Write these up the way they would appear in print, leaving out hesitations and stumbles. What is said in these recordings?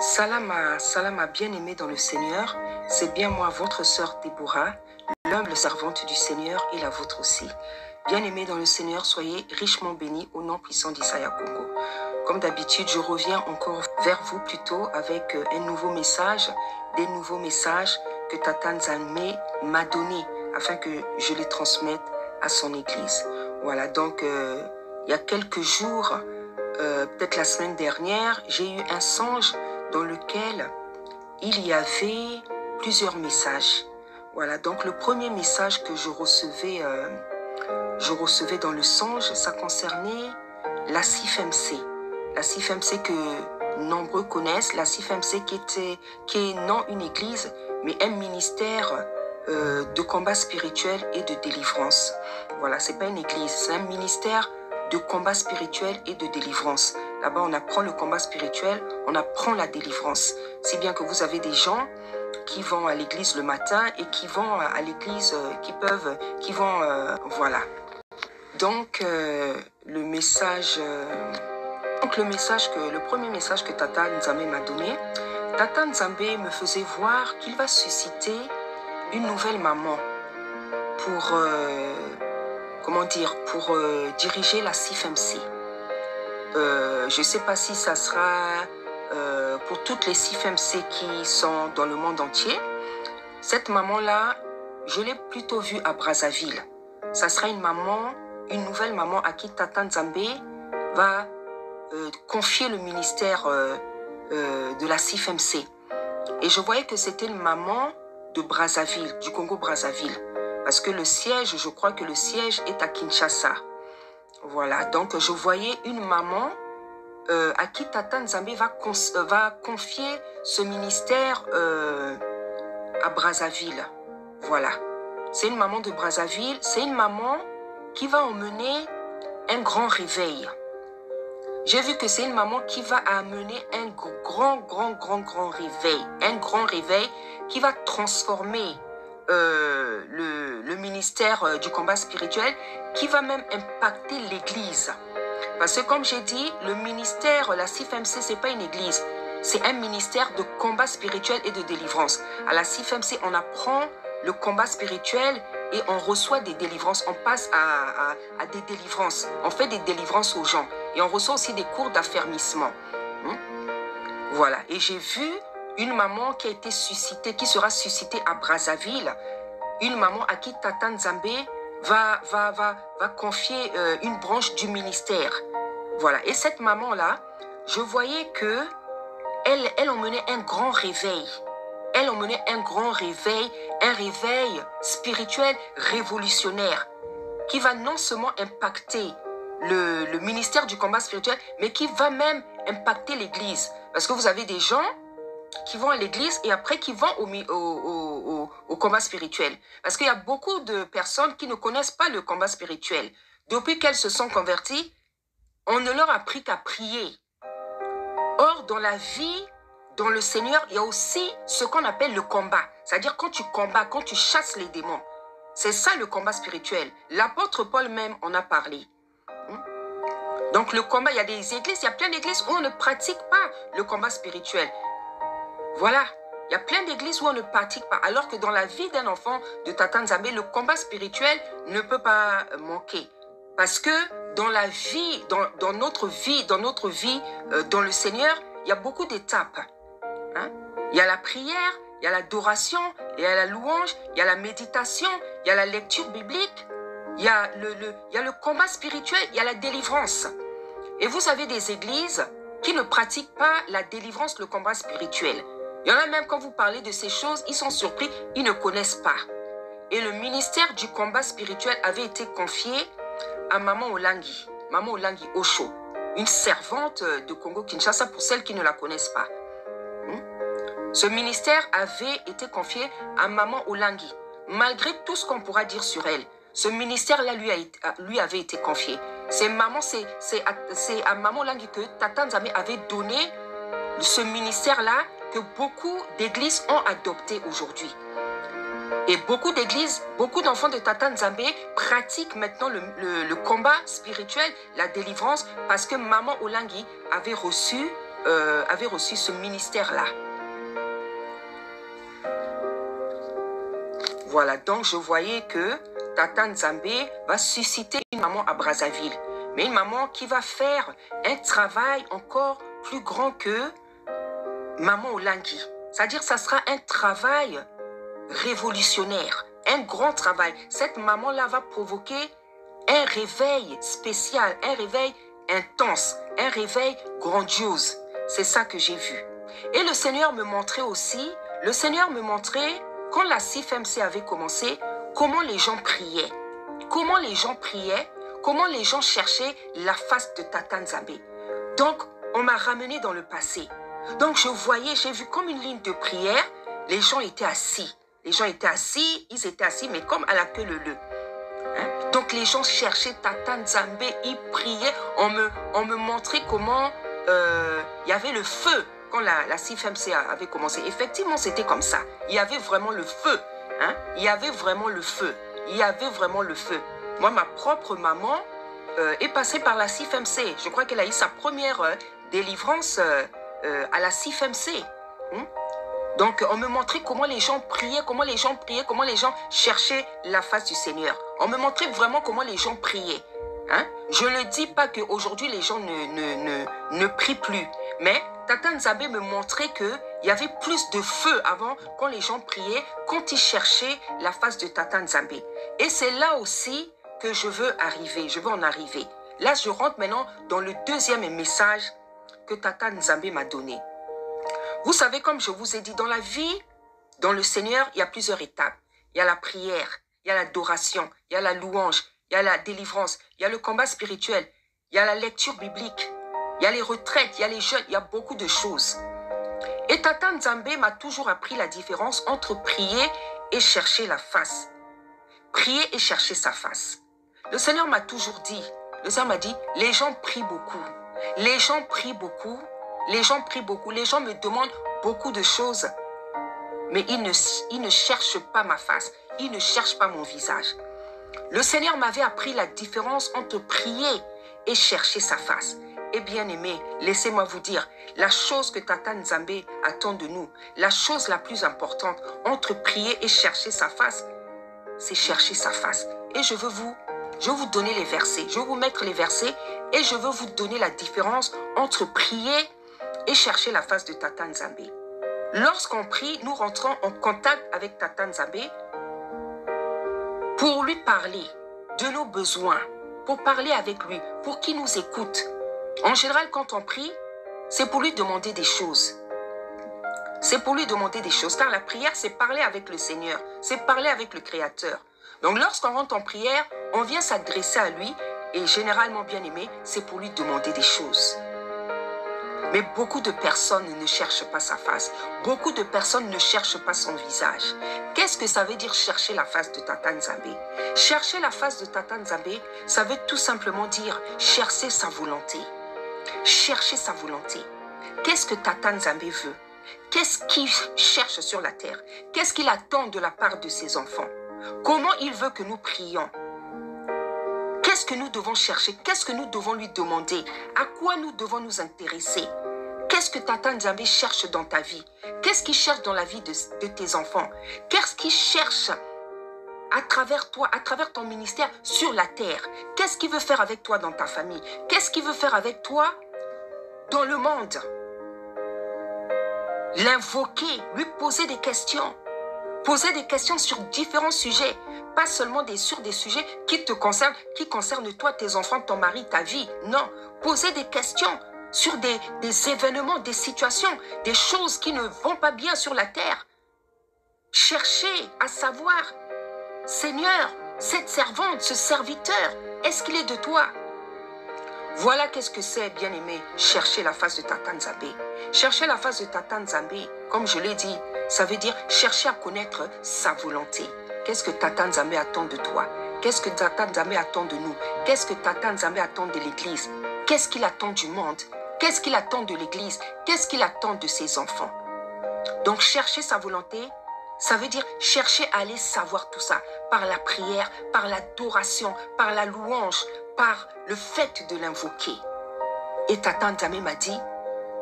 Salama, bien-aimé dans le Seigneur, c'est bien moi, votre sœur Déborah, l'humble servante du Seigneur et la vôtre aussi. Bien-aimés dans le Seigneur, soyez richement bénis au nom puissant d'Isaya Congo. Comme d'habitude, je reviens encore vers vous plutôt avec un nouveau message, des nouveaux messages que Tata Nzambe m'a donnés afin que je les transmette à son église. Voilà, donc il y a quelques jours, peut-être la semaine dernière, j'ai eu un songe dans lequel il y avait plusieurs messages. Voilà, donc le premier message que je recevais dans le songe, ça concernait la CIFMC. La CIFMC que nombreux connaissent, la CIFMC qui est non une église, mais un ministère de combat spirituel et de délivrance. Voilà, c'est pas une église, c'est un ministère de combat spirituel et de délivrance. Là-bas, on apprend le combat spirituel, on apprend la délivrance. Si bien que vous avez des gens qui vont à l'église le matin et qui vont à l'église, voilà. Donc, le premier message que Tata Nzambe m'a donné, Tata Nzambe me faisait voir qu'il va susciter une nouvelle maman pour diriger la CIFMC. Je ne sais pas si ça sera pour toutes les CIFMC qui sont dans le monde entier. Cette maman-là, je l'ai plutôt vue à Brazzaville. Ça sera une nouvelle maman à qui Tata Nzambe va confier le ministère de la CIFMC. Et je voyais que c'était une maman de Brazzaville, du Congo-Brazzaville. Parce que je crois que le siège est à Kinshasa. Voilà, donc je voyais une maman à qui Tata Nzambe va confier ce ministère à Brazzaville. Voilà, c'est une maman de Brazzaville, c'est une maman qui va emmener un grand réveil. J'ai vu que c'est une maman qui va amener un grand réveil. Un grand réveil qui va transformer le ministère du combat spirituel, qui va même impacter l'église. Parce que comme j'ai dit, le ministère, la CIFMC, c'est pas une église. C'est un ministère de combat spirituel et de délivrance. À la CIFMC, on apprend le combat spirituel et on reçoit des délivrances. On passe à des délivrances. On fait des délivrances aux gens. Et on reçoit aussi des cours d'affermissement. Voilà. Et j'ai vu une maman qui a été suscitée, qui sera suscitée à Brazzaville. Une maman à qui Tata Nzambe va confier une branche du ministère. Voilà. Et cette maman-là, je voyais que elle emmenait un grand réveil. Elle emmenait un grand réveil, un réveil spirituel révolutionnaire qui va non seulement impacter le ministère du combat spirituel, mais qui va même impacter l'église. Parce que vous avez des gens qui vont à l'église et après qui vont au combat spirituel. Parce qu'il y a beaucoup de personnes qui ne connaissent pas le combat spirituel. Depuis qu'elles se sont converties, on ne leur a appris qu'à prier. Or, dans la vie, dans le Seigneur, il y a aussi ce qu'on appelle le combat. C'est-à-dire quand tu combats, quand tu chasses les démons. C'est ça le combat spirituel. L'apôtre Paul même en a parlé. Donc le combat, il y a des églises, il y a plein d'églises où on ne pratique pas le combat spirituel. Voilà, il y a plein d'églises où on ne pratique pas. Alors que dans la vie d'un enfant de Tata Nzambe, le combat spirituel ne peut pas manquer. Parce que dans la vie, dans notre vie, dans le Seigneur, il y a beaucoup d'étapes. Il y a la prière, il y a l'adoration, il y a la louange, il y a la méditation, il y a la lecture biblique, il y a le combat spirituel, il y a la délivrance. Et vous avez des églises qui ne pratiquent pas la délivrance, le combat spirituel. Il y en a même, quand vous parlez de ces choses, ils sont surpris, ils ne connaissent pas. Et le ministère du combat spirituel avait été confié à Maman Olangi Osho, une servante de Congo-Kinshasa pour celles qui ne la connaissent pas. Ce ministère avait été confié à Maman Olangi. Malgré tout ce qu'on pourra dire sur elle, ce ministère-là lui avait été confié. C'est à Maman Olangi que Tata Nzambe avait donné ce ministère-là que beaucoup d'églises ont adopté aujourd'hui. Et beaucoup d'églises, beaucoup d'enfants de Tata Nzambe pratiquent maintenant le combat spirituel, la délivrance, parce que Maman Olangi avait reçu avait reçu ce ministère-là. Voilà, donc je voyais que Tata Nzambe va susciter une maman à Brazzaville. Mais une maman qui va faire un travail encore plus grand que maman Olangi. C'est-à-dire que ça sera un travail révolutionnaire, un grand travail. Cette maman-là va provoquer un réveil spécial, un réveil intense, un réveil grandiose. C'est ça que j'ai vu. Et le Seigneur me montrait aussi, quand la CIFMC avait commencé, comment les gens priaient. Comment les gens priaient, comment les gens cherchaient la face de Tata Nzambe. Donc, on m'a ramené dans le passé. Donc, j'ai vu comme une ligne de prière, les gens étaient assis. Ils étaient assis, mais comme à la queue leu. Hein? Donc, les gens cherchaient Tata Nzambe, ils priaient. On me montrait comment il y avait le feu quand la CIFMC avait commencé. Effectivement, c'était comme ça. Il y avait vraiment le feu. Hein? Il y avait vraiment le feu. Moi, ma propre maman est passée par la CIFMC. Je crois qu'elle a eu sa première délivrance à la CIFMC. Donc, on me montrait comment les gens priaient, comment les gens cherchaient la face du Seigneur. On me montrait vraiment comment les gens priaient. Hein? Je ne dis pas qu'aujourd'hui, les gens ne prient plus. Mais Tata Nzambe me montrait qu'il y avait plus de feu avant, quand les gens priaient, quand ils cherchaient la face de Tata Nzambe. Et c'est là aussi que je veux en arriver. Là, je rentre maintenant dans le deuxième message que Tata Nzambe m'a donné. Vous savez, comme je vous ai dit, dans la vie, dans le Seigneur, il y a plusieurs étapes. Il y a la prière, il y a l'adoration, il y a la louange, il y a la délivrance, il y a le combat spirituel, il y a la lecture biblique, il y a les retraites, il y a les jeûnes, il y a beaucoup de choses. Et Tata Nzambe m'a toujours appris la différence entre prier et chercher la face. Prier et chercher sa face. Le Seigneur m'a toujours dit, les gens prient beaucoup. Les gens prient beaucoup. Les gens me demandent beaucoup de choses. Mais ils ne cherchent pas ma face. Ils ne cherchent pas mon visage. Le Seigneur m'avait appris la différence entre prier et chercher sa face. Et bien aimé, laissez-moi vous dire, la chose que Tata Nzambe attend de nous, la chose la plus importante entre prier et chercher sa face, c'est chercher sa face. Et je veux vous donner les versets. Je vais vous mettre les versets et je veux vous donner la différence entre prier et chercher la face de Tata Nzambe. Lorsqu'on prie, nous rentrons en contact avec Tata Nzambe pour lui parler de nos besoins, pour parler avec lui, pour qu'il nous écoute. En général, quand on prie, c'est pour lui demander des choses. C'est pour lui demander des choses, car la prière, c'est parler avec le Seigneur, c'est parler avec le Créateur. Donc, lorsqu'on rentre en prière, on vient s'adresser à lui, et généralement, bien aimé, c'est pour lui demander des choses. Mais beaucoup de personnes ne cherchent pas sa face. Beaucoup de personnes ne cherchent pas son visage. Qu'est-ce que ça veut dire chercher la face de Tata Nzambe? Chercher la face de Tata Nzambe, ça veut tout simplement dire chercher sa volonté. Chercher sa volonté. Qu'est-ce que Tata Nzambe veut? Qu'est-ce qu'il cherche sur la terre? Qu'est-ce qu'il attend de la part de ses enfants? Comment il veut que nous prions? Qu'est-ce que nous devons chercher? Qu'est-ce que nous devons lui demander? À quoi nous devons nous intéresser? Qu'est-ce que Tata Nzambe cherche dans ta vie? Qu'est-ce qu'il cherche dans la vie de tes enfants? Qu'est-ce qu'il cherche à travers toi, à travers ton ministère sur la terre? Qu'est-ce qu'il veut faire avec toi dans ta famille? Qu'est-ce qu'il veut faire avec toi dans le monde? L'invoquer, lui poser des questions. Poser des questions sur différents sujets. Pas seulement sur des sujets qui te concernent, qui concernent toi, tes enfants, ton mari, ta vie. Non. Poser des questions sur des événements, des situations, des choses qui ne vont pas bien sur la terre. Chercher à savoir, Seigneur, cette servante, ce serviteur, est-ce qu'il est de toi? Voilà qu'est-ce que c'est, bien-aimé, chercher la face de Tata Nzambe. Chercher la face de Tata Nzambe, comme je l'ai dit, ça veut dire chercher à connaître sa volonté. Qu'est-ce que Tata Nzambe attend de toi? Qu'est-ce que Tata Nzambe attend de nous? Qu'est-ce que Tata Nzambe attend de l'Église? Qu'est-ce qu'il attend du monde? Qu'est-ce qu'il attend de l'Église? Qu'est-ce qu'il attend de ses enfants? Donc, chercher sa volonté, ça veut dire chercher à aller savoir tout ça par la prière, par l'adoration, par la louange, par le fait de l'invoquer. Et Tata Nzambe m'a dit,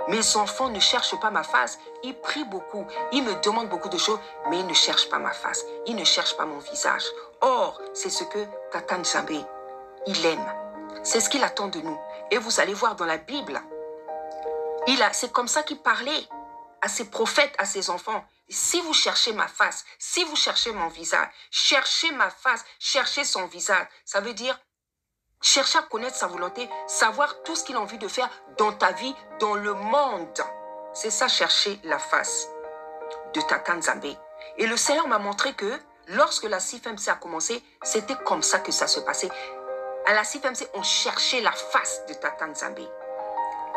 Mes enfants ne cherchent pas ma face. Ils prient beaucoup. Ils me demandent beaucoup de choses, mais ils ne cherchent pas ma face. Ils ne cherchent pas mon visage. Or, c'est ce que Tata Nzambe, il aime. C'est ce qu'il attend de nous. Et vous allez voir dans la Bible, c'est comme ça qu'il parlait à ses prophètes, à ses enfants. Si vous cherchez ma face, si vous cherchez mon visage, cherchez ma face, cherchez son visage. Ça veut dire chercher à connaître sa volonté, savoir tout ce qu'il a envie de faire dans ta vie, dans le monde. C'est ça, chercher la face de Tata Nzambe. Et le Seigneur m'a montré que lorsque la CIFMC a commencé, c'était comme ça que ça se passait. À la CIFMC, on cherchait la face de Tata Nzambe.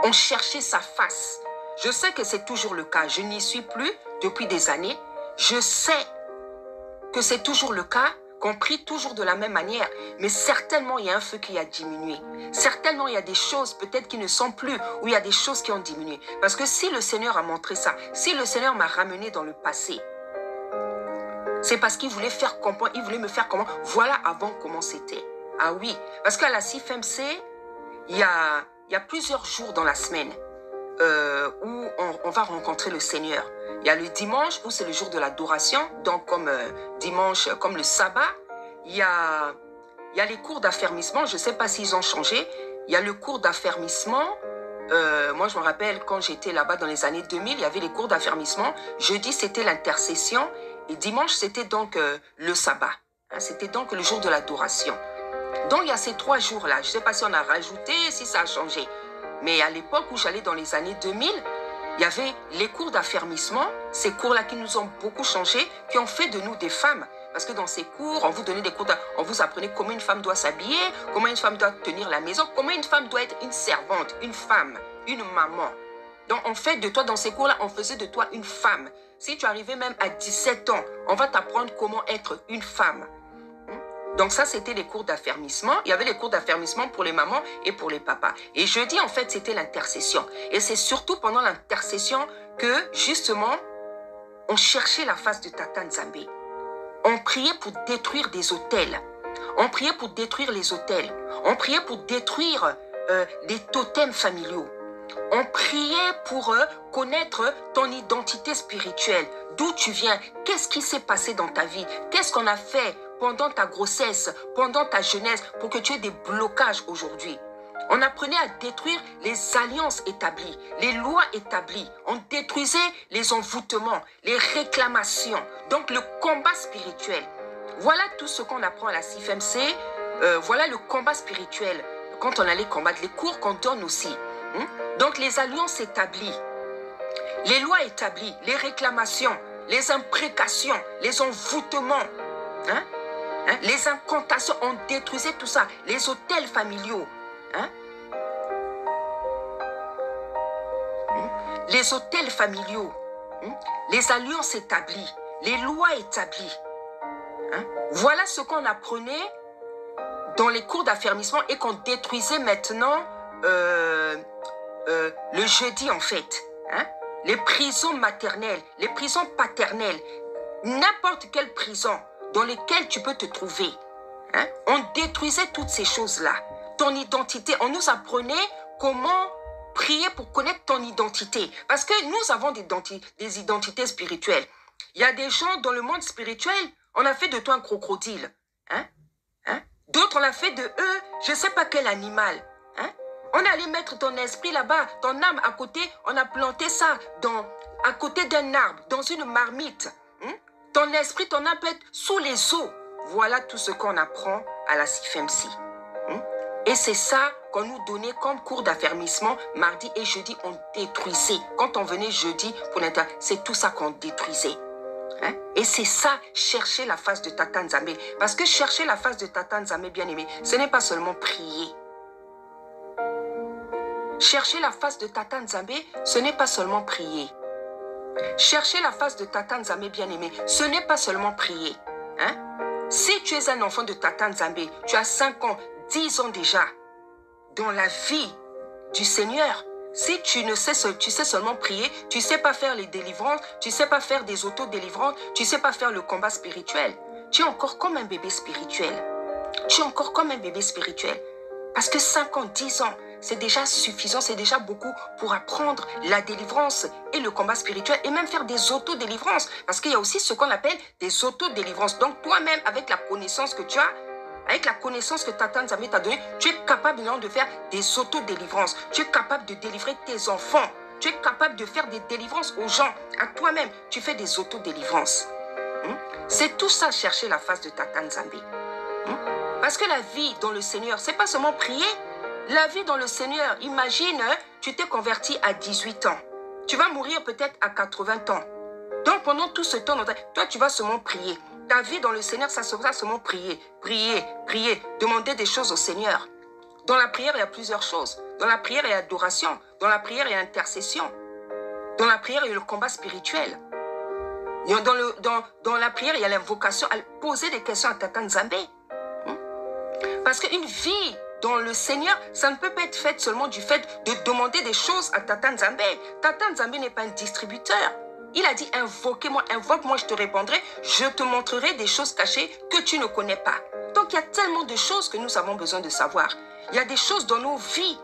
On cherchait sa face. Je sais que c'est toujours le cas. Je n'y suis plus depuis des années. Je sais que c'est toujours le cas, qu'on prie toujours de la même manière. Mais certainement, il y a un feu qui a diminué. Certainement, il y a des choses peut-être qui ne sont plus, ou il y a des choses qui ont diminué. Parce que si le Seigneur a montré ça, si le Seigneur m'a ramené dans le passé, c'est parce qu'il voulait faire comprendre, il voulait me faire comment. Voilà avant comment c'était. Ah oui, parce qu'à la CIFMC, il y a plusieurs jours dans la semaine où on va rencontrer le Seigneur. Il y a le dimanche où c'est le jour de l'adoration, donc comme dimanche, comme le sabbat. Il y a les cours d'affermissement, je ne sais pas s'ils ont changé. Il y a le cours d'affermissement. Moi, je me rappelle quand j'étais là-bas dans les années 2000, il y avait les cours d'affermissement. Jeudi, c'était l'intercession. Et dimanche, c'était donc le sabbat. Hein, c'était donc le jour de l'adoration. Donc, il y a ces 3 jours-là. Je ne sais pas si on a rajouté, si ça a changé. Mais à l'époque où j'allais dans les années 2000, il y avait les cours d'affermissement. Ces cours-là qui nous ont beaucoup changé, qui ont fait de nous des femmes. Parce que dans ces cours, on vous donnait des cours, on vous apprenait comment une femme doit s'habiller, comment une femme doit tenir la maison, comment une femme doit être une servante, une femme, une maman. Donc, on fait de toi, dans ces cours-là, on faisait de toi une femme. Si tu arrivais même à 17 ans, on va t'apprendre comment être une femme. Donc ça, c'était les cours d'affermissement. Il y avait les cours d'affermissement pour les mamans et pour les papas. Et jeudi, en fait, c'était l'intercession. Et c'est surtout pendant l'intercession que, justement, on cherchait la face de Tata Nzambe. On priait pour détruire des autels. On priait pour détruire les autels. On priait pour détruire les totems familiaux. On priait pour connaître ton identité spirituelle. D'où tu viens? Qu'est-ce qui s'est passé dans ta vie? Qu'est-ce qu'on a fait pendant ta grossesse, pendant ta jeunesse, pour que tu aies des blocages aujourd'hui? On apprenait à détruire les alliances établies, les lois établies. On détruisait les envoûtements, les réclamations. Donc le combat spirituel. Voilà tout ce qu'on apprend à la CIFMC. Voilà le combat spirituel. Quand on allait combattre, les cours qu'on donne aussi. Donc les alliances établies, les lois établies, les réclamations, les imprécations, les envoûtements, les incantations, on détruisait tout ça. Les autels familiaux, les autels familiaux, les alliances établies, les lois établies. Voilà ce qu'on apprenait dans les cours d'affermissement et qu'on détruisait maintenant le jeudi en fait. Les prisons maternelles, les prisons paternelles, n'importe quelle prison dans lesquelles tu peux te trouver. On détruisait toutes ces choses-là. Ton identité, on nous apprenait comment prier pour connaître ton identité. Parce que nous avons des identités spirituelles. Il y a des gens dans le monde spirituel, on a fait de toi un crocodile. D'autres, on a fait de eux, je ne sais pas quel animal. On allait mettre ton esprit là-bas, ton âme à côté, on a planté ça à côté d'un arbre, dans une marmite. Ton esprit, ton âme peut être sous les eaux. Voilà tout ce qu'on apprend à la CIFMC. Et c'est ça qu'on nous donnait comme cours d'affermissement. Mardi et jeudi, on détruisait. Quand on venait jeudi pour l'internet, c'est tout ça qu'on détruisait. Et c'est ça, chercher la face de Tata Nzambe. Parce que chercher la face de Tata Nzambe, bien aimé, ce n'est pas seulement prier. Chercher la face de Tata Nzambe, ce n'est pas seulement prier. Chercher la face de Tata Nzambe, bien aimé, ce n'est pas seulement prier. Si tu es un enfant de Tata Nzambe, tu as 5 ans, 10 ans déjà, dans la vie du Seigneur, si tu sais seulement prier, tu ne sais pas faire les délivrances, tu ne sais pas faire des auto-délivrances, tu ne sais pas faire le combat spirituel, tu es encore comme un bébé spirituel. Tu es encore comme un bébé spirituel. Parce que 5 ans, 10 ans, c'est déjà suffisant, c'est déjà beaucoup pour apprendre la délivrance et le combat spirituel et même faire des auto-délivrances. Parce qu'il y a aussi ce qu'on appelle des auto-délivrances. Donc toi-même, avec la connaissance que tu as, avec la connaissance que Tata Nzambe t'a donnée, tu es capable maintenant de faire des auto-délivrances. Tu es capable de délivrer tes enfants. Tu es capable de faire des délivrances aux gens. À toi-même, tu fais des auto-délivrances. C'est tout ça, chercher la face de Tata Nzambe. Parce que la vie dans le Seigneur, c'est pas seulement prier. La vie dans le Seigneur, imagine, tu t'es converti à 18 ans. Tu vas mourir peut-être à 80 ans. Donc pendant tout ce temps, toi tu vas seulement prier. Ta vie dans le Seigneur, ça sera seulement prier, prier, prier, demander des choses au Seigneur. Dans la prière, il y a plusieurs choses. Dans la prière, il y a adoration. Dans la prière, il y a intercession. Dans la prière, il y a le combat spirituel. Dans la prière, il y a l'invocation, à poser des questions à Tata Nzambe. Parce qu'une vie dans le Seigneur, ça ne peut pas être fait seulement du fait de demander des choses à Tata Nzambe. Tata Nzambe n'est pas un distributeur. Il a dit, invoquez-moi, invoque-moi, je te répondrai, je te montrerai des choses cachées que tu ne connais pas. Donc il y a tellement de choses que nous avons besoin de savoir. Il y a des choses dans nos vies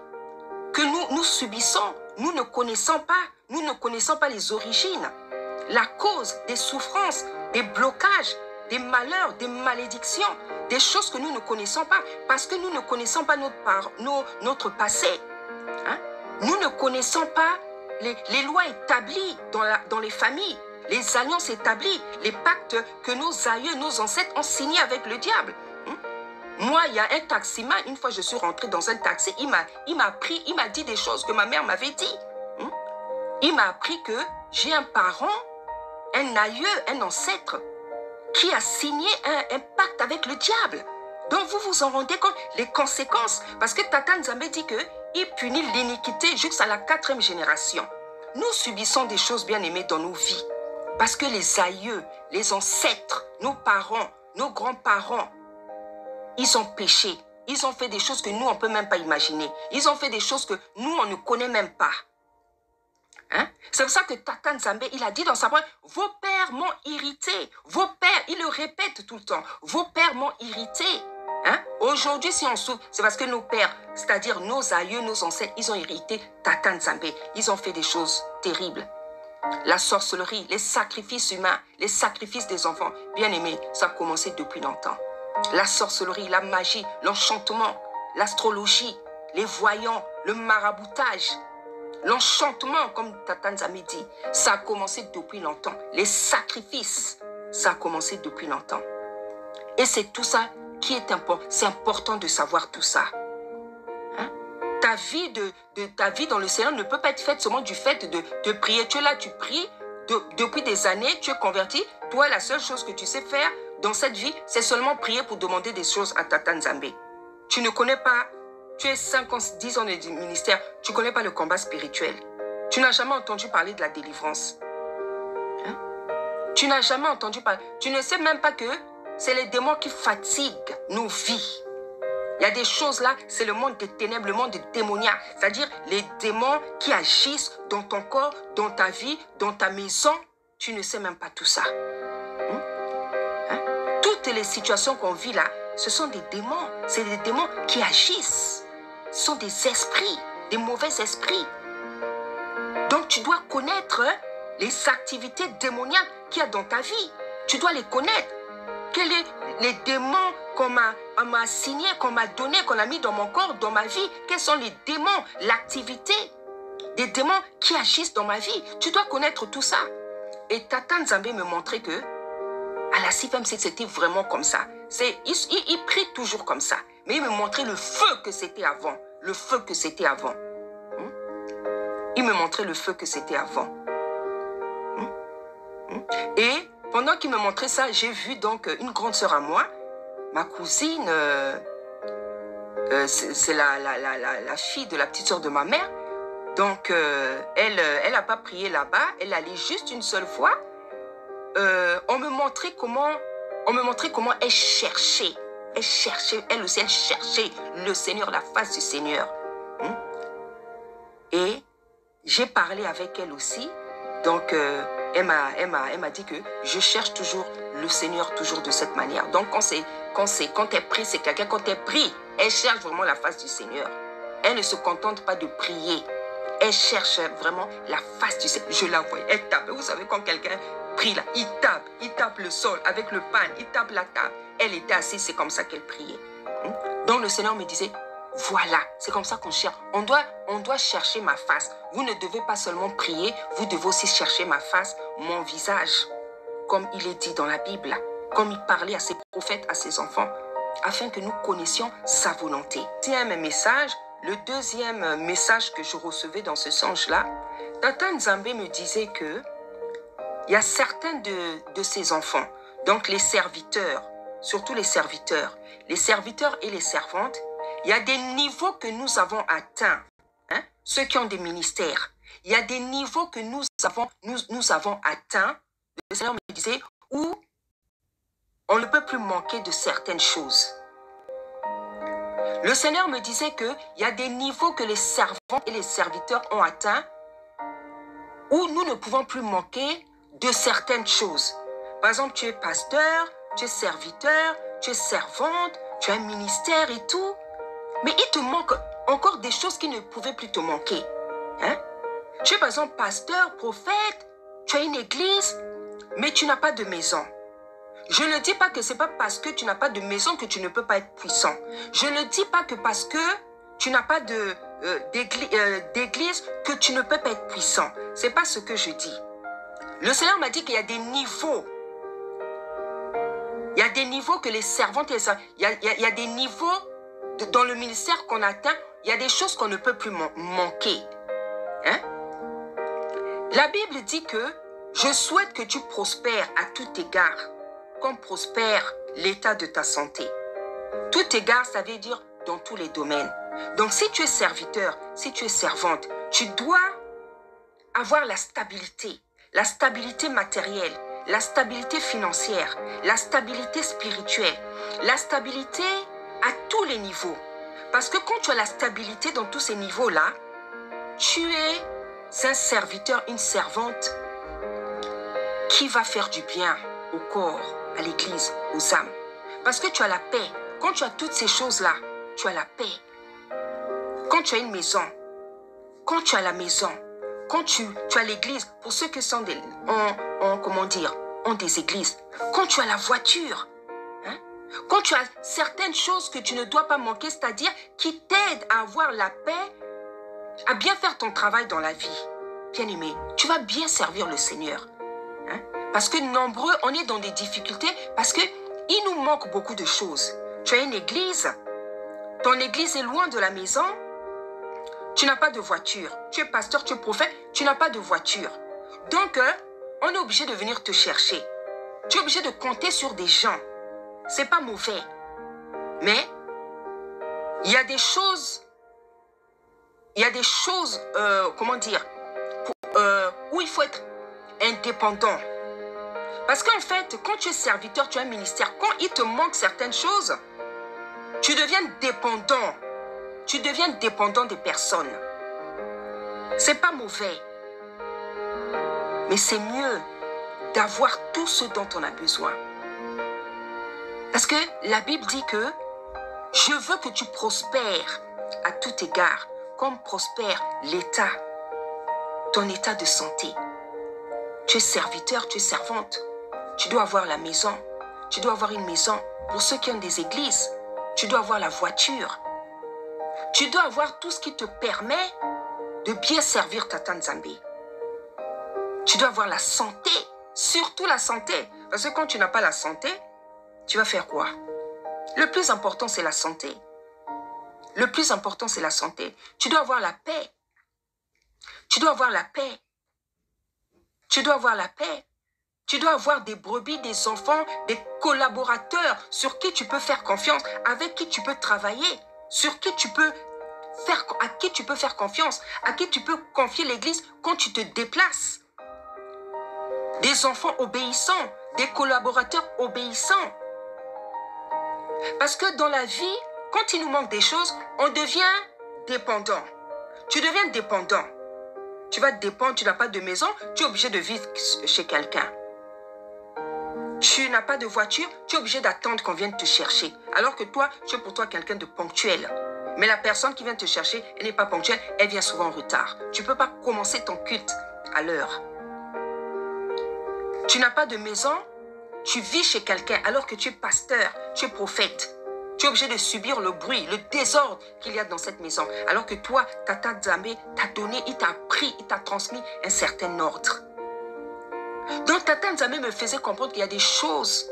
que nous subissons, nous ne connaissons pas les origines, la cause des souffrances, des blocages, des malheurs, des malédictions, des choses que nous ne connaissons pas, parce que nous ne connaissons pas notre passé. Nous ne connaissons pas les lois établies dans les familles, les alliances établies, les pactes que nos aïeux, nos ancêtres ont signés avec le diable. Moi, il y a un taximan, une fois je suis rentrée dans un taxi, il m'a dit des choses que ma mère m'avait dit. Il m'a appris que j'ai un parent, un aïeux, un ancêtre, qui a signé un pacte avec le diable. Donc vous vous en rendez compte, les conséquences. Parce que Tata Nzambe dit qu'il punit l'iniquité jusqu'à la 4e génération. Nous subissons des choses bien aimées dans nos vies. Parce que les aïeux, les ancêtres, nos parents, nos grands-parents, ils ont péché. Ils ont fait des choses que nous, on ne peut même pas imaginer. Ils ont fait des choses que nous, on ne connaît même pas. C'est pour ça que Tata Nzambe, il a dit dans sa parole, vos pères m'ont irrité. Vos pères, il le répète tout le temps, vos pères m'ont irrité. Aujourd'hui, si on souffre, c'est parce que nos pères, c'est-à-dire nos aïeux, nos ancêtres, ils ont irrité Tata Nzambe. Ils ont fait des choses terribles. La sorcellerie, les sacrifices humains, les sacrifices des enfants, bien aimés, ça a commencé depuis longtemps. La sorcellerie, la magie, l'enchantement, l'astrologie, les voyants, le maraboutage, l'enchantement, comme Tata Nzambe dit, ça a commencé depuis longtemps. Les sacrifices, ça a commencé depuis longtemps. Et c'est tout ça qui est important. C'est important de savoir tout ça. Ta vie dans le Seigneur ne peut pas être faite seulement du fait de prier. Tu es là, tu pries. Depuis des années, tu es converti. Toi, la seule chose que tu sais faire dans cette vie, c'est seulement prier pour demander des choses à Tata Nzambe. Tu ne connais pas. Tu es 5 ans, 10 ans de ministère, tu ne connais pas le combat spirituel. Tu n'as jamais entendu parler de la délivrance. Tu n'as jamais entendu parler. Tu ne sais même pas que c'est les démons qui fatiguent nos vies. Il y a des choses là, c'est le monde des ténèbres, le monde des démoniaques. C'est-à-dire les démons qui agissent dans ton corps, dans ta vie, dans ta maison. Tu ne sais même pas tout ça. Toutes les situations qu'on vit là, ce sont des démons. C'est des démons qui agissent. Ce sont des esprits, des mauvais esprits. Donc tu dois connaître les activités démoniaques qu'il y a dans ta vie. Tu dois les connaître. Quels sont les démons qu'on m'a assigné, qu'on m'a donné, qu'on a mis dans mon corps, dans ma vie? Quels sont les démons, l'activité des démons qui agissent dans ma vie? Tu dois connaître tout ça. Et Tata Nzambe me montrait que à la CFMC, c'était vraiment comme ça. Il prie toujours comme ça. Mais il me montrait le feu que c'était avant. Le feu que c'était avant. Il me montrait le feu que c'était avant. Et pendant qu'il me montrait ça, j'ai vu donc une grande sœur à moi, ma cousine, c'est la fille de la petite sœur de ma mère. Donc, elle n'a pas prié là-bas. Elle allait juste une seule fois. On me montrait comment elle cherchait. Elle aussi, elle cherchait le Seigneur, la face du Seigneur. Et j'ai parlé avec elle aussi. Donc, elle m'a dit que je cherche toujours le Seigneur, toujours de cette manière. Donc, quand elle prie, c'est quelqu'un, quand elle prie, elle cherche vraiment la face du Seigneur. Elle ne se contente pas de prier. Elle cherche vraiment la face du Seigneur. Je la vois, elle tape. Vous savez, quand quelqu'un prie là, il tape le sol avec le pan, il tape la table. Elle était assise, c'est comme ça qu'elle priait. Donc le Seigneur me disait, voilà, c'est comme ça qu'on cherche. On doit chercher ma face. Vous ne devez pas seulement prier, vous devez aussi chercher ma face, mon visage. Comme il est dit dans la Bible, comme il parlait à ses prophètes, à ses enfants, afin que nous connaissions sa volonté. Deuxième message, le deuxième message que je recevais dans ce songe-là, Tata Nzambe me disait que il y a certains de ses enfants, donc les serviteurs, surtout les serviteurs et les servantes, il y a des niveaux que nous avons atteints, ceux qui ont des ministères. Il y a des niveaux que nous avons atteints, le Seigneur me disait, où on ne peut plus manquer de certaines choses. Le Seigneur me disait qu'il y a des niveaux que les servants et les serviteurs ont atteints, où nous ne pouvons plus manquer de certaines choses. Par exemple, tu es pasteur, tu es serviteur, tu es servante, tu as un ministère et tout. Mais il te manque encore des choses qui ne pouvaient plus te manquer. Tu es par exemple pasteur, prophète, tu as une église, mais tu n'as pas de maison. Je ne dis pas que ce n'est pas parce que tu n'as pas de maison que tu ne peux pas être puissant. Je ne dis pas que parce que tu n'as pas d'église que tu ne peux pas être puissant. Ce n'est pas ce que je dis. Le Seigneur m'a dit qu'il y a des niveaux. Il y a des niveaux que les servantes et les servants, il y a des niveaux dans le ministère qu'on atteint. Il y a des choses qu'on ne peut plus manquer. La Bible dit que je souhaite que tu prospères à tout égard, comme prospère l'état de ta santé. Tout égard, ça veut dire dans tous les domaines. Donc si tu es serviteur, si tu es servante, tu dois avoir la stabilité matérielle, la stabilité financière, la stabilité spirituelle, la stabilité à tous les niveaux. Parce que quand tu as la stabilité dans tous ces niveaux-là, tu es un serviteur, une servante qui va faire du bien au corps, à l'église, aux âmes. Parce que tu as la paix. Quand tu as toutes ces choses-là, tu as la paix. Quand tu as une maison, quand tu as la maison, quand tu as l'église, pour ceux qui sont ont des églises, quand tu as la voiture, quand tu as certaines choses que tu ne dois pas manquer, c'est-à-dire qui t'aident à avoir la paix, à bien faire ton travail dans la vie, bien-aimé, tu vas bien servir le Seigneur. Parce que nombreux, on est dans des difficultés, parce qu'il nous manque beaucoup de choses. Tu as une église, ton église est loin de la maison, tu n'as pas de voiture. Tu es pasteur, tu es prophète, tu n'as pas de voiture. Donc, on est obligé de venir te chercher. Tu es obligé de compter sur des gens. C'est pas mauvais. Mais, il y a des choses, où il faut être indépendant. Parce qu'en fait, quand tu es serviteur, tu as un ministère, quand il te manque certaines choses, tu deviens dépendant. Tu deviens dépendant des personnes. C'est pas mauvais. Mais c'est mieux d'avoir tout ce dont on a besoin. Parce que la Bible dit que je veux que tu prospères à tout égard, comme prospère l'état, ton état de santé. Tu es serviteur, tu es servante. Tu dois avoir la maison. Tu dois avoir une maison. Pour ceux qui ont des églises, tu dois avoir la voiture. Tu dois avoir tout ce qui te permet de bien servir Tata Nzambe. Tu dois avoir la santé, surtout la santé. Parce que quand tu n'as pas la santé, tu vas faire quoi? Le plus important, c'est la santé. Le plus important, c'est la santé. Tu dois avoir la paix. Tu dois avoir la paix. Tu dois avoir la paix. Tu dois avoir des brebis, des enfants, des collaborateurs sur qui tu peux faire confiance, avec qui tu peux travailler, sur qui tu peux à qui tu peux faire confiance, à qui tu peux confier l'église quand tu te déplaces. Des enfants obéissants, des collaborateurs obéissants. Parce que dans la vie, quand il nous manque des choses, on devient dépendant. Tu deviens dépendant. Tu vas dépendre, tu n'as pas de maison, tu es obligé de vivre chez quelqu'un. Tu n'as pas de voiture, tu es obligé d'attendre qu'on vienne te chercher. Alors que toi, tu es pour toi quelqu'un de ponctuel. Mais la personne qui vient te chercher, elle n'est pas ponctuelle, elle vient souvent en retard. Tu ne peux pas commencer ton culte à l'heure. Tu n'as pas de maison, tu vis chez quelqu'un alors que tu es pasteur, tu es prophète. Tu es obligé de subir le bruit, le désordre qu'il y a dans cette maison. Alors que toi, Tata Nzambe t'a donné, il t'a appris, il t'a transmis un certain ordre. Donc Tata Nzambe me faisait comprendre qu'il y a des choses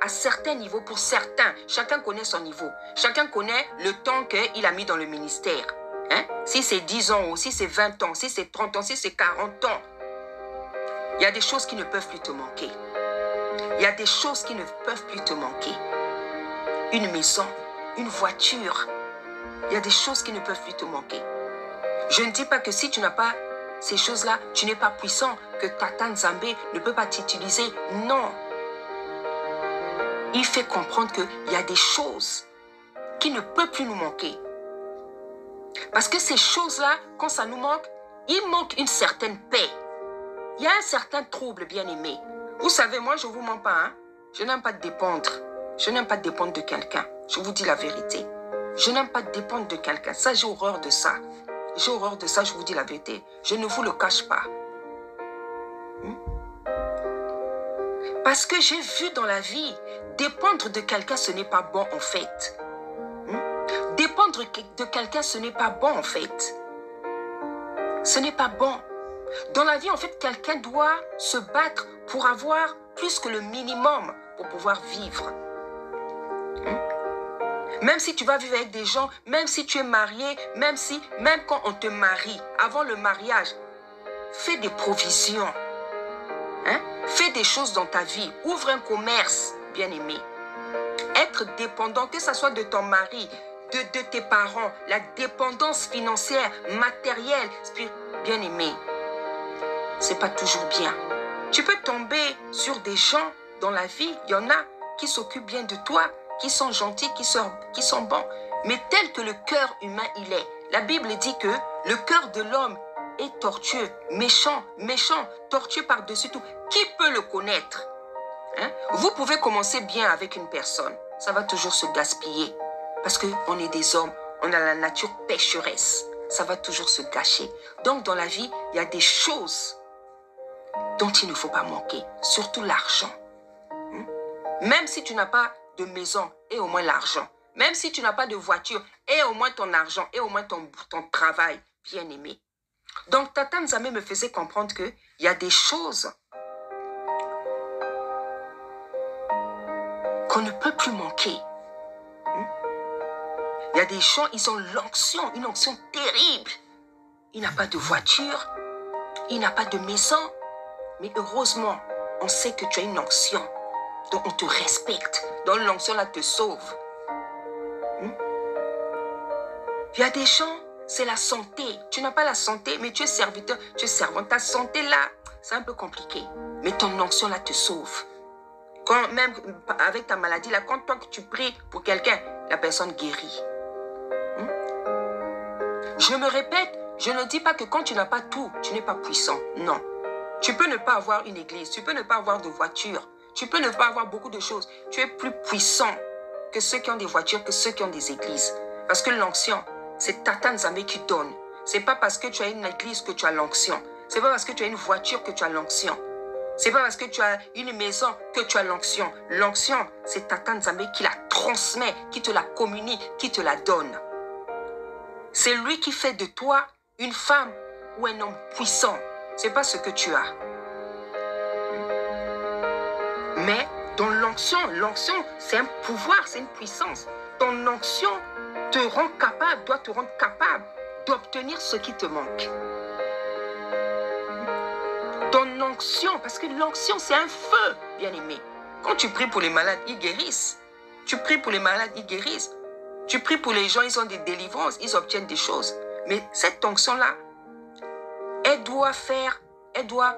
à certains niveaux pour certains. Chacun connaît son niveau. Chacun connaît le temps qu'il a mis dans le ministère. Hein? Si c'est 10 ans ou si c'est 20 ans, si c'est 30 ans, si c'est 40 ans. Il y a des choses qui ne peuvent plus te manquer. Il y a des choses qui ne peuvent plus te manquer. Une maison, une voiture. Il y a des choses qui ne peuvent plus te manquer. Je ne dis pas que si tu n'as pas ces choses-là, tu n'es pas puissant, que Tata Nzambe ne peut pas t'utiliser. Non. Il fait comprendre qu'il y a des choses qui ne peuvent plus nous manquer. Parce que ces choses-là, quand ça nous manque, il manque une certaine paix. Il y a un certain trouble, bien-aimé. Vous savez, moi, je ne vous mens pas. Hein? Je n'aime pas dépendre. Je n'aime pas dépendre de quelqu'un. Je vous dis la vérité. Je n'aime pas dépendre de quelqu'un. Ça, j'ai horreur de ça. J'ai horreur de ça, je vous dis la vérité. Je ne vous le cache pas. Parce que j'ai vu dans la vie, dépendre de quelqu'un, ce n'est pas bon en fait. Dépendre de quelqu'un, ce n'est pas bon en fait. Ce n'est pas bon. Dans la vie, en fait, quelqu'un doit se battre pour avoir plus que le minimum pour pouvoir vivre. Même si tu vas vivre avec des gens, même si tu es marié, même quand on te marie, avant le mariage, fais des provisions. Fais des choses dans ta vie. Ouvre un commerce, bien-aimé. Être dépendant, que ce soit de ton mari, de tes parents, la dépendance financière, matérielle, bien-aimé, c'est pas toujours bien. Tu peux tomber sur des gens dans la vie, il y en a qui s'occupent bien de toi, qui sont gentils, qui sont bons. Mais tel que le cœur humain il est, la Bible dit que le cœur de l'homme est tortueux, méchant, tortueux par-dessus tout. Qui peut le connaître? Vous pouvez commencer bien avec une personne, ça va toujours se gaspiller. Parce qu'on est des hommes, on a la nature pécheresse. Ça va toujours se gâcher. Donc dans la vie, il y a des choses dont il ne faut pas manquer. Surtout l'argent. Même si tu n'as pas de maison, et au moins l'argent. Même si tu n'as pas de voiture, et au moins ton argent, et au moins ton travail, bien aimé. Donc Tata Nzambe me faisait comprendre qu'il y a des choses qu'on ne peut plus manquer. Il y a des gens, ils ont l'onction, une onction terrible. Il n'a pas de voiture, il n'a pas de maison. Mais heureusement, on sait que tu as une onction. Donc on te respecte. Donc l'onction là te sauve. Il y a des gens, c'est la santé. Tu n'as pas la santé, mais tu es serviteur, tu es servant. Ta santé là, c'est un peu compliqué. Mais ton onction là te sauve. Quand, même avec ta maladie là, quand toi tu pries pour quelqu'un, la personne guérit. Je me répète, je ne dis pas que quand tu n'as pas tout, tu n'es pas puissant. Non. Tu peux ne pas avoir une église, tu peux ne pas avoir de voiture, tu peux ne pas avoir beaucoup de choses. Tu es plus puissant que ceux qui ont des voitures, que ceux qui ont des églises. Parce que l'onction, c'est Tata Nzambe qui donne. C'est pas parce que tu as une église que tu as l'onction. C'est pas parce que tu as une voiture que tu as l'onction. C'est pas parce que tu as une maison que tu as l'onction. L'onction, c'est Tata Nzambe qui la transmet, qui te la communique, qui te la donne. C'est lui qui fait de toi une femme ou un homme puissant. C'est pas ce que tu as. Mais dans l'onction, c'est un pouvoir, c'est une puissance. Ton onction te rend capable, doit te rendre capable d'obtenir ce qui te manque. Ton onction, parce que l'onction, c'est un feu, bien-aimé. Quand tu pries pour les malades, ils guérissent. Tu pries pour les malades, ils guérissent. Tu pries pour les gens, ils ont des délivrances, ils obtiennent des choses. Mais cette onction-là, elle doit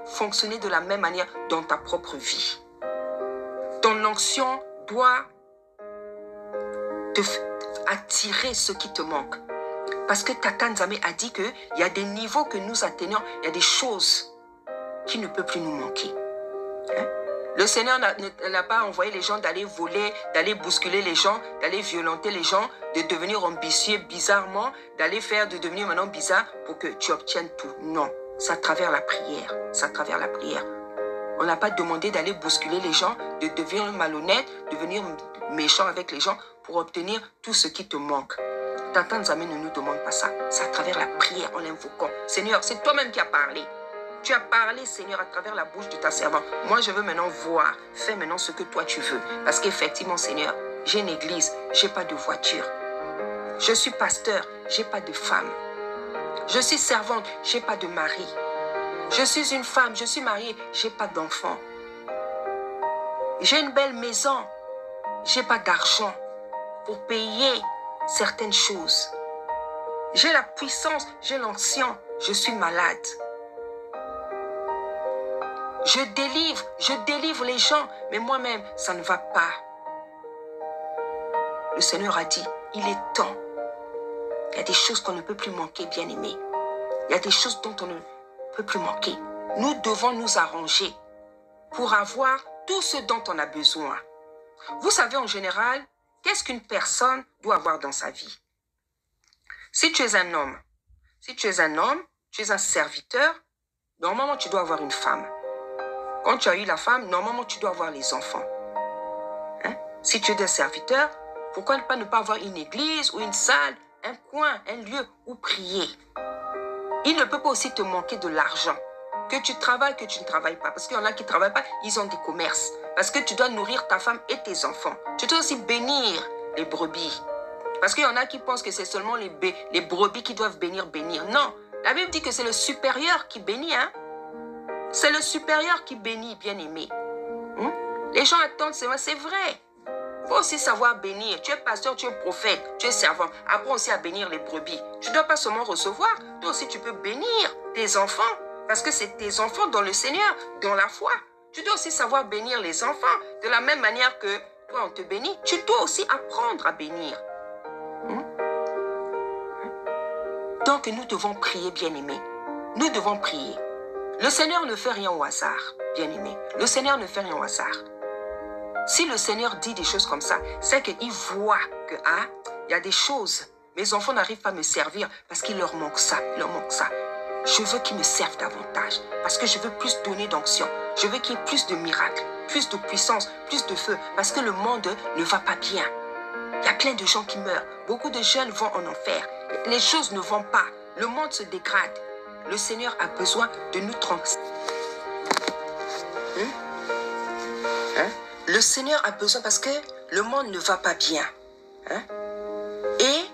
fonctionner de la même manière dans ta propre vie. Ton onction doit attirer ce qui te manque. Parce que Tata Nzambe a dit qu'il y a des niveaux que nous atteignons, il y a des choses qui ne peuvent plus nous manquer. Le Seigneur n'a pas envoyé les gens d'aller voler, d'aller bousculer les gens, d'aller violenter les gens, de devenir ambitieux bizarrement, de devenir maintenant bizarre pour que tu obtiennes tout. Non, c'est à travers la prière. C'est à travers la prière. On n'a pas demandé d'aller bousculer les gens, de devenir malhonnête, de devenir méchant avec les gens pour obtenir tout ce qui te manque. Tata Nzambe ne nous demande pas ça. C'est à travers la prière, en l'invoquant. Seigneur, c'est toi-même qui as parlé. Tu as parlé, Seigneur, à travers la bouche de ta servante. Moi, je veux maintenant voir. Fais maintenant ce que toi tu veux. Parce qu'effectivement, Seigneur, j'ai une église, j'ai pas de voiture. Je suis pasteur, j'ai pas de femme. Je suis servante, j'ai pas de mari. Je suis une femme, je suis mariée, j'ai pas d'enfant. J'ai une belle maison, j'ai pas d'argent pour payer certaines choses. J'ai la puissance, j'ai l'ancien, je suis malade. Je délivre les gens, mais moi-même, ça ne va pas. Le Seigneur a dit, il est temps. Il y a des choses qu'on ne peut plus manquer, bien-aimés. Il y a des choses dont on ne peut plus manquer. Nous devons nous arranger pour avoir tout ce dont on a besoin. Vous savez, en général, qu'est-ce qu'une personne doit avoir dans sa vie? Si tu es un homme, tu es un serviteur, normalement, tu dois avoir une femme. Quand tu as eu la femme, normalement, tu dois avoir les enfants. Hein? Si tu es un serviteur, pourquoi ne pas avoir une église ou une salle, un coin, un lieu où prier? Il ne peut pas aussi te manquer de l'argent. Que tu travailles, que tu ne travailles pas. Parce qu'il y en a qui ne travaillent pas, ils ont des commerces. Parce que tu dois nourrir ta femme et tes enfants. Tu dois aussi bénir les brebis. Parce qu'il y en a qui pensent que c'est seulement les brebis qui doivent bénir. Non, la Bible dit que c'est le supérieur qui bénit, hein? C'est le supérieur qui bénit, bien-aimé. Les gens attendent, c'est vrai. Il faut aussi savoir bénir. Tu es pasteur, tu es prophète, tu es servant. Apprends aussi à bénir les brebis. Tu ne dois pas seulement recevoir, toi aussi tu peux bénir tes enfants. Parce que c'est tes enfants dans le Seigneur, dans la foi. Tu dois aussi savoir bénir les enfants. De la même manière que toi on te bénit, tu dois aussi apprendre à bénir. Donc nous devons prier, bien-aimés. Nous devons prier. Le Seigneur ne fait rien au hasard, bien-aimé. Le Seigneur ne fait rien au hasard. Si le Seigneur dit des choses comme ça, c'est qu'il voit que, il y a des choses. Mes enfants n'arrivent pas à me servir parce qu'il leur manque ça, Je veux qu'ils me servent davantage parce que je veux plus donner d'onction. Je veux qu'il y ait plus de miracles, plus de puissance, plus de feu parce que le monde ne va pas bien. Il y a plein de gens qui meurent. Beaucoup de jeunes vont en enfer. Les choses ne vont pas. Le monde se dégrade. Le Seigneur a besoin de nous transformer. Le Seigneur a besoin parce que le monde ne va pas bien. Et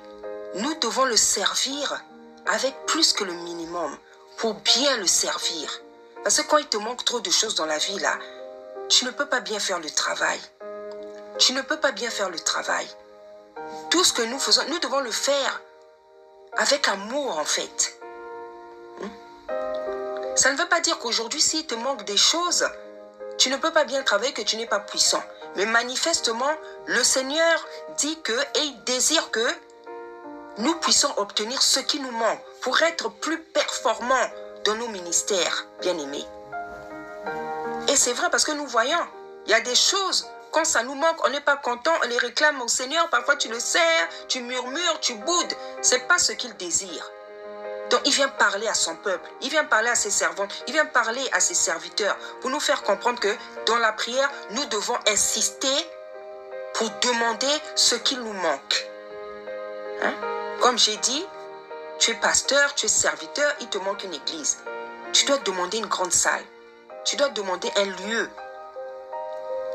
nous devons le servir avec plus que le minimum pour bien le servir. Parce que quand il te manque trop de choses dans la vie, là, tu ne peux pas bien faire le travail. Tu ne peux pas bien faire le travail. Tout ce que nous faisons, nous devons le faire avec amour, en fait. Ça ne veut pas dire qu'aujourd'hui, s'il te manque des choses, tu ne peux pas bien travailler, que tu n'es pas puissant. Mais manifestement, le Seigneur dit que, et il désire que nous puissions obtenir ce qui nous manque pour être plus performants dans nos ministères, bien-aimés. Et c'est vrai parce que nous voyons, il y a des choses, quand ça nous manque, on n'est pas content, on les réclame au Seigneur, parfois tu le sers, tu murmures, tu boudes. Ce n'est pas ce qu'il désire. Donc il vient parler à son peuple, il vient parler à ses servantes, il vient parler à ses serviteurs pour nous faire comprendre que dans la prière, nous devons insister pour demander ce qu'il nous manque. Comme j'ai dit, tu es pasteur, tu es serviteur, il te manque une église. Tu dois demander une grande salle. Tu dois demander un lieu.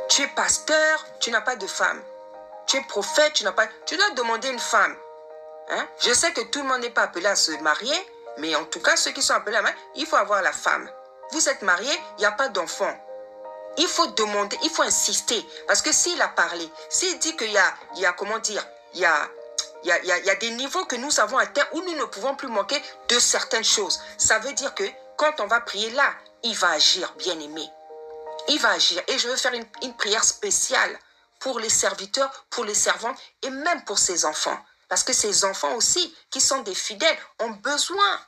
Tu es pasteur, tu n'as pas de femme. Tu es prophète, tu n'as pas... Tu dois demander une femme. Je sais que tout le monde n'est pas appelé à se marier, mais en tout cas, ceux qui sont appelés à marier, il faut avoir la femme. Vous êtes mariés, il n'y a pas d'enfant. Il faut demander, il faut insister. Parce que s'il a parlé, s'il dit qu'il y a, comment dire, il y a des niveaux que nous avons atteints où nous ne pouvons plus manquer de certaines choses. Ça veut dire que quand on va prier là, il va agir, bien-aimé. Il va agir. Et je veux faire une prière spéciale pour les serviteurs, pour les servantes et même pour ses enfants. Parce que ces enfants aussi, qui sont des fidèles, ont besoin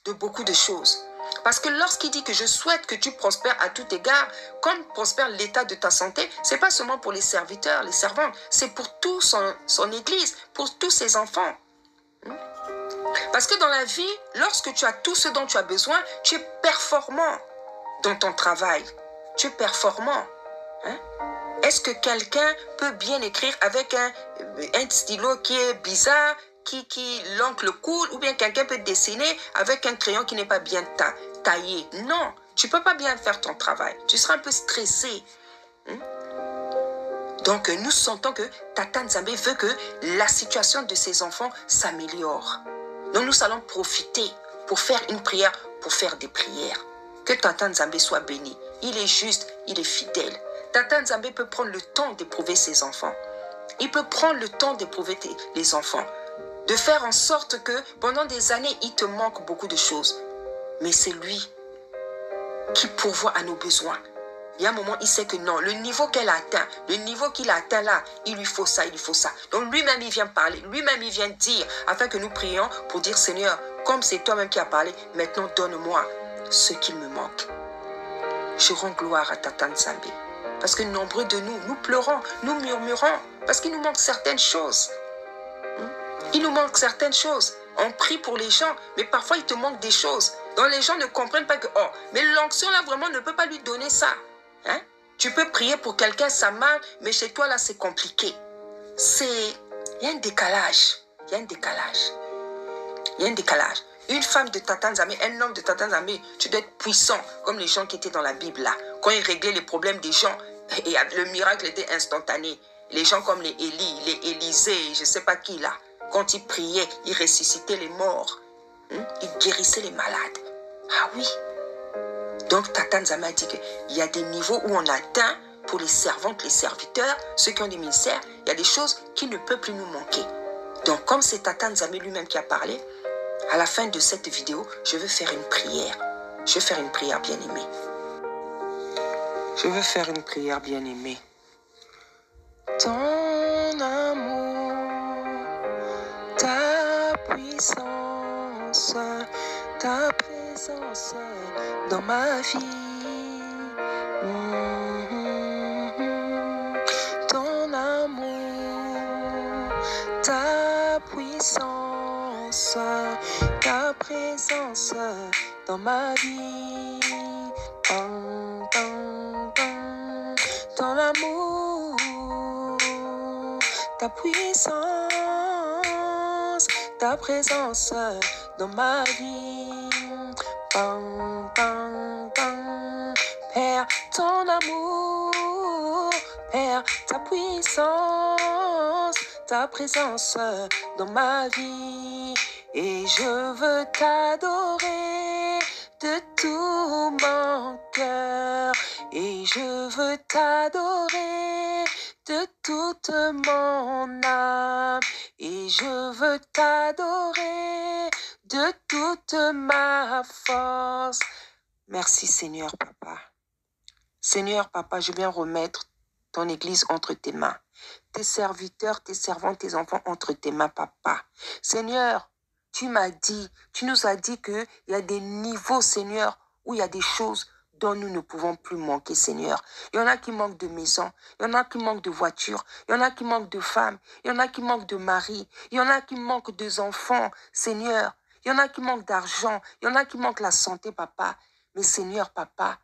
de beaucoup de choses. Parce que lorsqu'il dit que je souhaite que tu prospères à tout égard, comme prospère l'état de ta santé, c'est pas seulement pour les serviteurs, les servantes, c'est pour tout son église, pour tous ses enfants. Parce que dans la vie, lorsque tu as tout ce dont tu as besoin, tu es performant dans ton travail. Tu es performant. Est-ce que quelqu'un peut bien écrire avec un stylo qui est bizarre, qui l'oncle coule, ou bien quelqu'un peut dessiner avec un crayon qui n'est pas bien taillé? Non, tu ne peux pas bien faire ton travail. Tu seras un peu stressé. Donc, nous sentons que Tata Nzambe veut que la situation de ses enfants s'améliore. Donc, nous allons profiter pour faire une prière, pour faire des prières. Que Tata Nzambe soit béni. Il est juste, il est fidèle. Tata Nzambe peut prendre le temps d'éprouver ses enfants. Il peut prendre le temps d'éprouver les enfants. De faire en sorte que pendant des années, il te manque beaucoup de choses. Mais c'est lui qui pourvoit à nos besoins. Il y a un moment, il sait que non, le niveau qu'elle a atteint, le niveau qu'il a atteint là, il lui faut ça, il lui faut ça. Donc lui-même, il vient parler, lui-même, il vient dire, afin que nous prions pour dire, Seigneur, comme c'est toi-même qui as parlé, maintenant donne-moi ce qu'il me manque. Je rends gloire à Tata Nzambe. Parce que nombreux de nous, nous pleurons, nous murmurons, parce qu'il nous manque certaines choses. Il nous manque certaines choses. On prie pour les gens, mais parfois il te manque des choses. Donc les gens ne comprennent pas que, oh, mais l'onction là vraiment ne peut pas lui donner ça. Tu peux prier pour quelqu'un, ça marche, mais chez toi là c'est compliqué. Il y a un décalage. Il y a un décalage. Il y a un décalage. Une femme de Tata Nzambe, un homme de Tata Nzambe, tu dois être puissant, comme les gens qui étaient dans la Bible là. Quand ils réglaient les problèmes des gens, et le miracle était instantané. Les gens comme les Élie, les Élisée, je ne sais pas qui là, quand ils priaient, ils ressuscitaient les morts. Ils guérissaient les malades. Ah oui. Donc Tata Nzambe a dit qu'il y a des niveaux où on atteint pour les servantes, les serviteurs, ceux qui ont des ministères, il y a des choses qui ne peuvent plus nous manquer. Donc comme c'est Tata Nzambe lui-même qui a parlé, à la fin de cette vidéo, je veux faire une prière. Je veux faire une prière bien-aimée. Je veux faire une prière bien-aimée. Ton amour, ta puissance, ta présence dans ma vie. Ton amour, ta puissance, ta présence dans ma vie. Ton amour, ta puissance, ta présence dans ma vie. Père, ton amour, Père, ta puissance, ta présence dans ma vie. Et je veux t'adorer de tout mon cœur. Et je veux t'adorer de toute mon âme. Et je veux t'adorer de toute ma force. Merci Seigneur Papa. Seigneur Papa, je viens remettre ton église entre tes mains. Tes serviteurs, tes servants, tes enfants entre tes mains Papa. Seigneur, tu nous as dit qu'il y a des niveaux Seigneur où il y a des choses dont nous ne pouvons plus manquer, Seigneur. Il y en a qui manquent de maison, il y en a qui manquent de voiture, il y en a qui manquent de femmes, il y en a qui manquent de mari, il y en a qui manquent d'enfants, Seigneur. Il y en a qui manquent d'argent, il y en a qui manquent la santé, Papa. Mais Seigneur, Papa,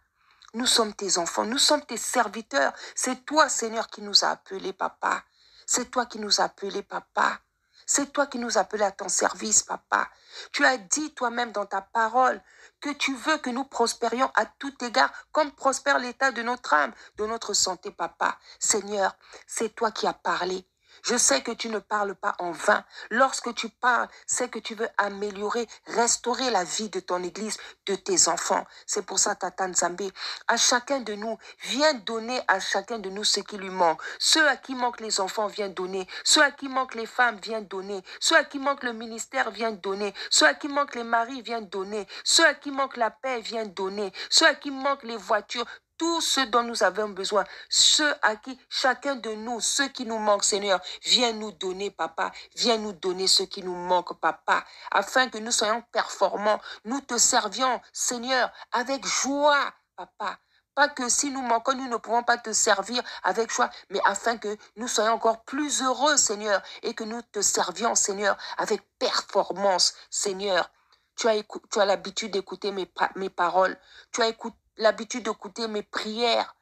nous sommes tes enfants, nous sommes tes serviteurs. C'est toi, Seigneur, qui nous as appelés, Papa. C'est toi qui nous as appelés, Papa. C'est toi qui nous as appelés à ton service, Papa. Tu as dit toi-même dans ta parole que tu veux que nous prospérions à tout égard, comme prospère l'état de notre âme, de notre santé, Papa. Seigneur, c'est toi qui as parlé. Je sais que tu ne parles pas en vain. Lorsque tu parles, c'est que tu veux améliorer, restaurer la vie de ton église, de tes enfants. C'est pour ça, Tata Nzambe, à chacun de nous, viens donner à chacun de nous ce qui lui manque. Ceux à qui manquent les enfants, viens donner. Ceux à qui manquent les femmes, viens donner. Ceux à qui manquent le ministère, viens donner. Ceux à qui manquent les maris, viens donner. Ceux à qui manquent la paix, viens donner. Ceux à qui manquent les voitures, tout ce dont nous avons besoin, ceux à qui, chacun de nous, ceux qui nous manquent, Seigneur, viens nous donner, Papa, viens nous donner ce qui nous manque, Papa, afin que nous soyons performants, nous te servions, Seigneur, avec joie, Papa. Pas que si nous manquons, nous ne pouvons pas te servir avec joie, mais afin que nous soyons encore plus heureux, Seigneur, et que nous te servions, Seigneur, avec performance, Seigneur. Tu as l'habitude d'écouter mes paroles. Tu as l'habitude d'écouter mes prières.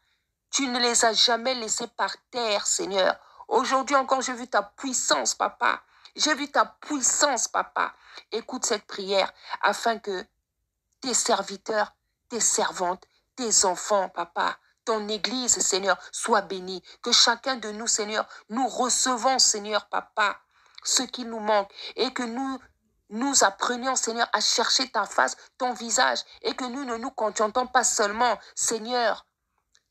Tu ne les as jamais laissées par terre, Seigneur. Aujourd'hui encore, j'ai vu ta puissance, Papa. J'ai vu ta puissance, Papa. Écoute cette prière afin que tes serviteurs, tes servantes, tes enfants, Papa, ton Église, Seigneur, soit bénie. Que chacun de nous, Seigneur, nous recevons, Seigneur, Papa, ce qui nous manque et que nous apprenions, Seigneur, à chercher ta face, ton visage, et que nous ne nous contentons pas seulement, Seigneur,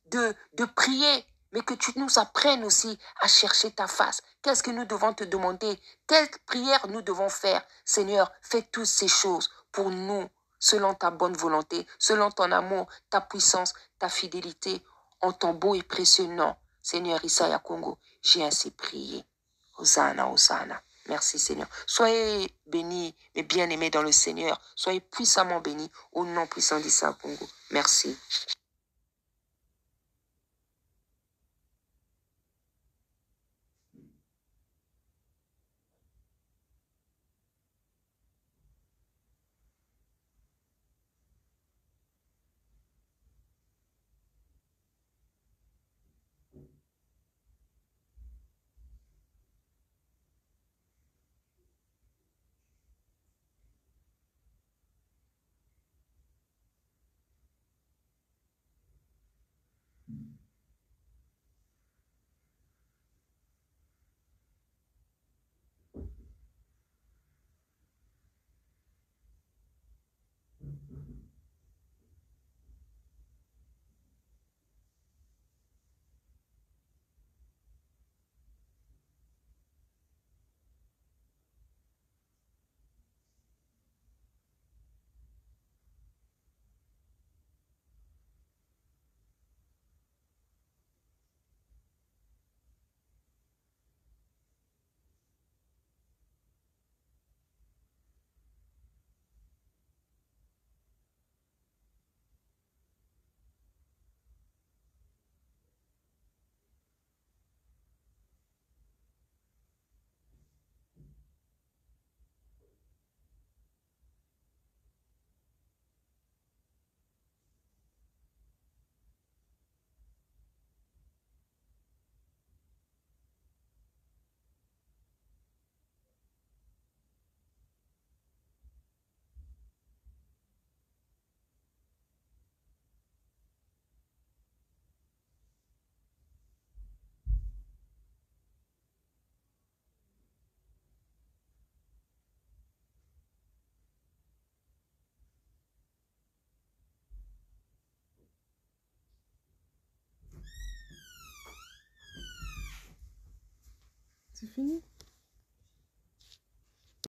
de prier, mais que tu nous apprennes aussi à chercher ta face. Qu'est-ce que nous devons te demander? Quelle prière nous devons faire? Seigneur, fais toutes ces choses pour nous, selon ta bonne volonté, selon ton amour, ta puissance, ta fidélité, en ton beau et précieux nom. Seigneur Isaiah Congo, j'ai ainsi prié. Hosanna, Hosanna. Merci Seigneur. Soyez bénis, mes bien-aimés dans le Seigneur. Soyez puissamment bénis au nom puissant d'Isaiah Congo. Merci. C'est fini?